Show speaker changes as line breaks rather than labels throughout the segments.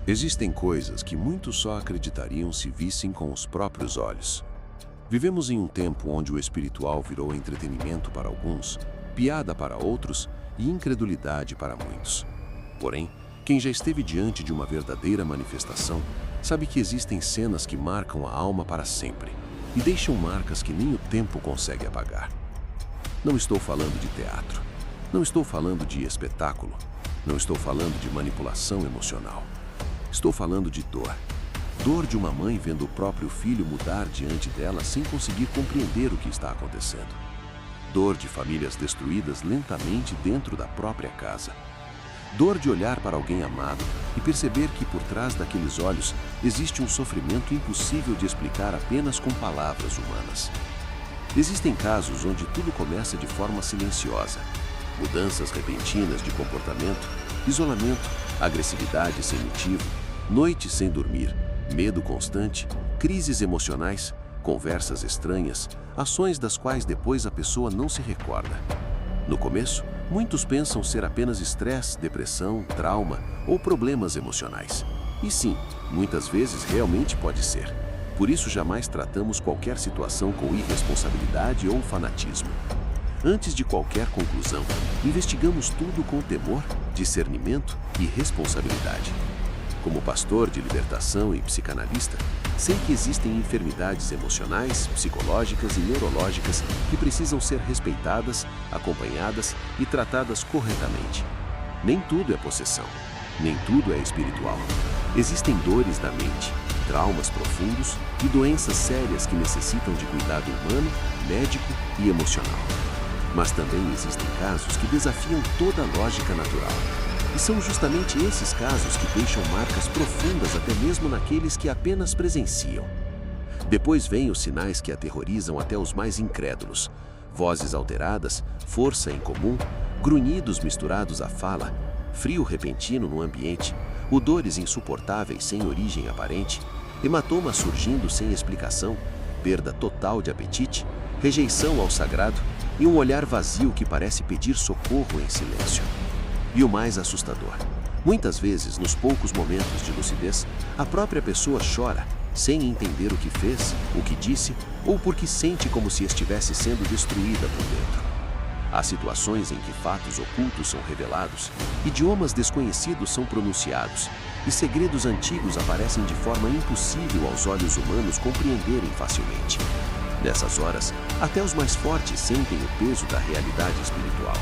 Existem coisas que muitos só acreditariam se vissem com os próprios olhos. Vivemos em um tempo onde o espiritual virou entretenimento para alguns, piada para outros e incredulidade para muitos. Porém, quem já esteve diante de uma verdadeira manifestação sabe que existem cenas que marcam a alma para sempre e deixam marcas que nem o tempo consegue apagar. Não estou falando de teatro, não estou falando de espetáculo, não estou falando de manipulação emocional. Estou falando de dor. Dor de uma mãe vendo o próprio filho mudar diante dela sem conseguir compreender o que está acontecendo. Dor de famílias destruídas lentamente dentro da própria casa. Dor de olhar para alguém amado e perceber que por trás daqueles olhos existe um sofrimento impossível de explicar apenas com palavras humanas. Existem casos onde tudo começa de forma silenciosa. Mudanças repentinas de comportamento, isolamento, agressividade sem motivo, noites sem dormir, medo constante, crises emocionais, conversas estranhas, ações das quais depois a pessoa não se recorda. No começo, muitos pensam ser apenas estresse, depressão, trauma ou problemas emocionais. E sim, muitas vezes realmente pode ser. Por isso jamais tratamos qualquer situação com irresponsabilidade ou fanatismo. Antes de qualquer conclusão, investigamos tudo com temor, discernimento e responsabilidade. Como pastor de libertação e psicanalista, sei que existem enfermidades emocionais, psicológicas e neurológicas que precisam ser respeitadas, acompanhadas e tratadas corretamente. Nem tudo é possessão, nem tudo é espiritual. Existem dores da mente, traumas profundos e doenças sérias que necessitam de cuidado humano, médico e emocional. Mas também existem casos que desafiam toda a lógica natural. E são justamente esses casos que deixam marcas profundas até mesmo naqueles que apenas presenciam. Depois vêm os sinais que aterrorizam até os mais incrédulos. Vozes alteradas, força incomum, grunhidos misturados à fala, frio repentino no ambiente, odores insuportáveis sem origem aparente, hematomas surgindo sem explicação, perda total de apetite, rejeição ao sagrado e um olhar vazio que parece pedir socorro em silêncio. E o mais assustador, muitas vezes, nos poucos momentos de lucidez, a própria pessoa chora, sem entender o que fez, o que disse, ou porque sente como se estivesse sendo destruída por dentro. Há situações em que fatos ocultos são revelados, idiomas desconhecidos são pronunciados, e segredos antigos aparecem de forma impossível aos olhos humanos compreenderem facilmente. Nessas horas, até os mais fortes sentem o peso da realidade espiritual.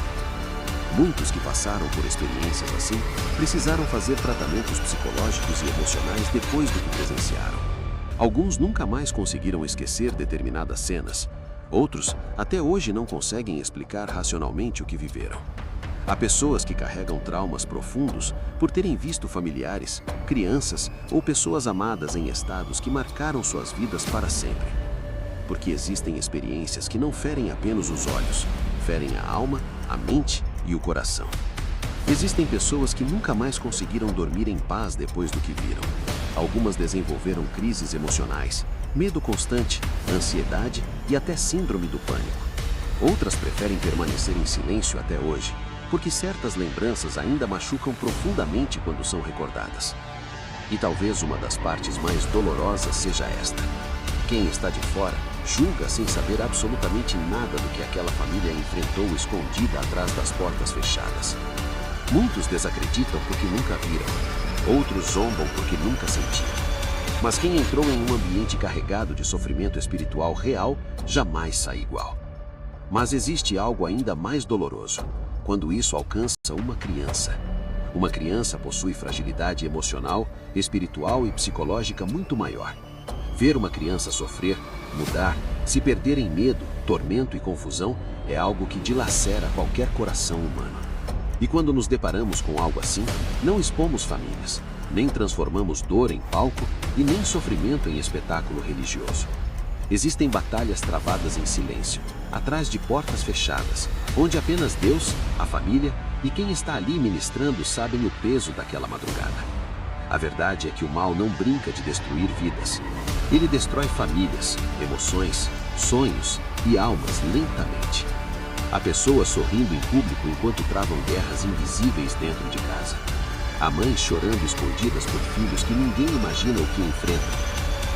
Muitos que passaram por experiências assim precisaram fazer tratamentos psicológicos e emocionais depois do que presenciaram. Alguns nunca mais conseguiram esquecer determinadas cenas. Outros até hoje não conseguem explicar racionalmente o que viveram. Há pessoas que carregam traumas profundos por terem visto familiares, crianças ou pessoas amadas em estados que marcaram suas vidas para sempre. Porque existem experiências que não ferem apenas os olhos, ferem a alma, a mente e o coração. Existem pessoas que nunca mais conseguiram dormir em paz depois do que viram. Algumas desenvolveram crises emocionais, medo constante, ansiedade e até síndrome do pânico. Outras preferem permanecer em silêncio até hoje, porque certas lembranças ainda machucam profundamente quando são recordadas. E talvez uma das partes mais dolorosas seja esta. Quem está de fora julga sem saber absolutamente nada do que aquela família enfrentou escondida atrás das portas fechadas. Muitos desacreditam porque nunca viram, outros zombam porque nunca sentiram. Mas quem entrou em um ambiente carregado de sofrimento espiritual real jamais sai igual. Mas existe algo ainda mais doloroso, quando isso alcança uma criança. Uma criança possui fragilidade emocional, espiritual e psicológica muito maior. Ver uma criança sofrer, mudar, se perder em medo, tormento e confusão é algo que dilacera qualquer coração humano. E quando nos deparamos com algo assim, não expomos famílias, nem transformamos dor em palco e nem sofrimento em espetáculo religioso. Existem batalhas travadas em silêncio, atrás de portas fechadas, onde apenas Deus, a família e quem está ali ministrando sabem o peso daquela madrugada. A verdade é que o mal não brinca de destruir vidas. Ele destrói famílias, emoções, sonhos e almas lentamente. Há pessoas sorrindo em público enquanto travam guerras invisíveis dentro de casa.
Há mães chorando escondidas por filhos que ninguém imagina o que enfrentam.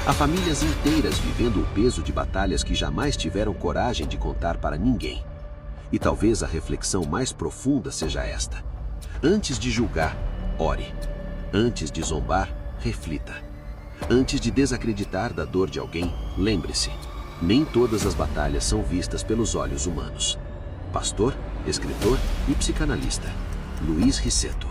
Há famílias inteiras vivendo o peso de batalhas que jamais tiveram coragem de contar para ninguém. E talvez a reflexão mais profunda seja esta: antes de julgar, ore. Antes de zombar, reflita. Antes de desacreditar da dor de alguém, lembre-se: nem todas as batalhas são vistas pelos olhos humanos. Pastor, escritor e psicanalista, Luiz Rissetto.